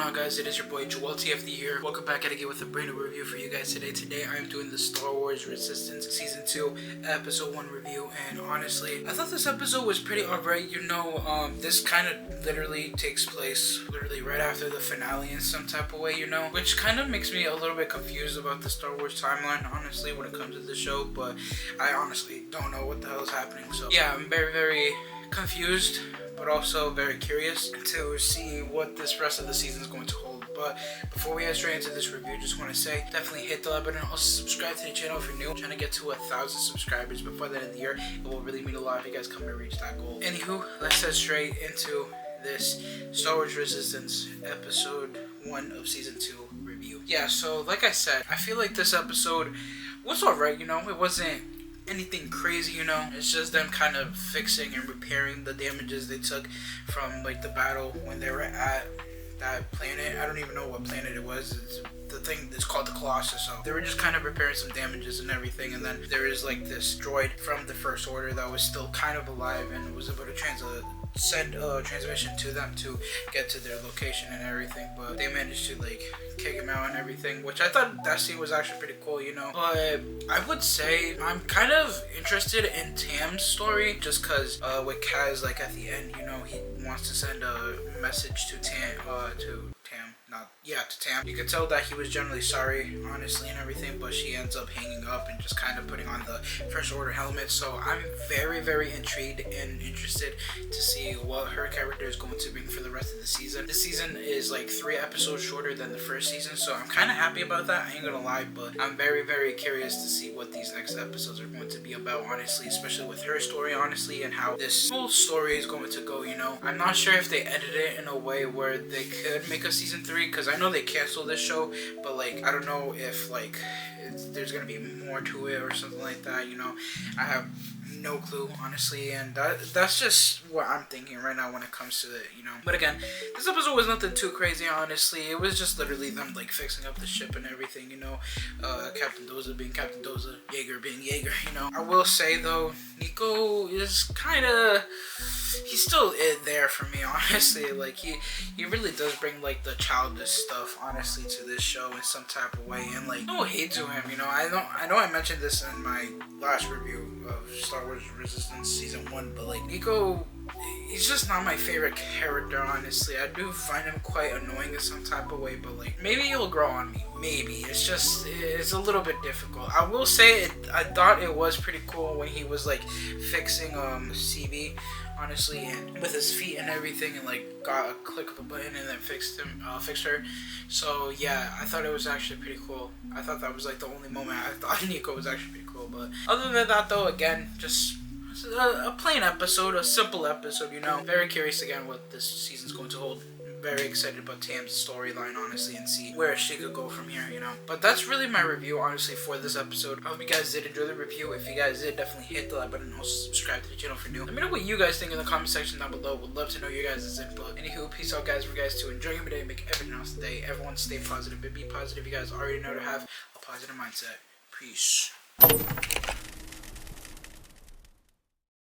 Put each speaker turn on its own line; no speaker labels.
on, guys? It is your boy Joel TFD here. Welcome back at again with a brand new review for you guys today. Today I am doing the Star Wars Resistance Season 2 Episode 1 review, and honestly, I thought this episode was pretty alright. This kind of literally takes place right after the finale in some type of way, which kind of makes me a little bit confused about the Star Wars timeline, honestly, when it comes to the show, but I honestly don't know what the hell is happening. So yeah, I'm very, very confused, but also very curious to see what this rest of the season is going to hold. But before we head straight into this review, just want to say, definitely hit the like button. Also subscribe to the channel if you're new. I'm trying to get to 1,000 subscribers before the end of the year. It will really mean a lot if you guys come to reach that goal. Anywho, let's head straight into this Star Wars Resistance Episode 1 of Season 2 review. Yeah, so like I said, I feel like this episode was alright, it wasn't anything crazy, it's just them kind of fixing and repairing the damages they took from like the battle when they were at that planet. I don't even know what planet it was. It's the thing that's called the Colossus. So they were just kind of repairing some damages and everything, and then there is like this droid from the First Order that was still kind of alive and was able to send a transmission to them to get to their location and everything, but they managed to like kick him out and everything, which I thought that scene was actually pretty cool, but I would say I'm kind of interested in Tam's story, just because with Kaz, like at the end, he wants to send a message to Tam. You could tell that he was generally sorry, honestly, and everything, but she ends up hanging up and just kind of putting on the First Order helmet. So I'm very, very intrigued and interested to see what her character is going to bring for the rest of the season. This season is like 3 episodes shorter than the first season, so I'm kind of happy about that, I ain't gonna lie, but I'm very, very curious to see what these next episodes are going to be about, honestly, especially with her story, honestly, and how this whole story is going to go, I'm not sure if they edit it in a way where they could make a season 3, because I know they canceled this show, but like I don't know if like there's gonna be more to it or something like that. I have no clue, honestly, and that's just what I'm thinking right now when it comes to it. But again, this episode was nothing too crazy, honestly. It was just literally them like fixing up the ship and everything. Captain Doza being Captain Doza, Jaeger being Jaeger. I will say though, Nico is kind of, he's still there for me, honestly. Like he really does bring like the childish stuff, honestly, to this show in some type of way, and like no hate to him. I know I mentioned this in my last review of Star Wars Resistance Season 1, but like Nico, he's just not my favorite character, honestly. I do find him quite annoying in some type of way, but like maybe he'll grow on me. Maybe. It's a little bit difficult. I will say I thought it was pretty cool when he was like fixing CB, honestly, and with his feet and everything, and like got a click of a button and then fixed her. So yeah, I thought it was actually pretty cool. I thought that was like the only moment I thought Nico was actually pretty cool. But other than that though, again, just a plain episode, a simple episode, Very curious again what this season's going to hold. Very excited about Tam's storyline, honestly, and see where she could go from here, But that's really my review, honestly, for this episode. I hope you guys did enjoy the review. If you guys did, definitely hit the like button and also subscribe to the channel for new. Let me know what you guys think in the comment section down below. Would love to know your guys' input. Anywho, peace out, guys. For you guys to enjoy your day and make everything else today. Everyone stay positive and be positive. You guys already know to have a positive mindset. Peace.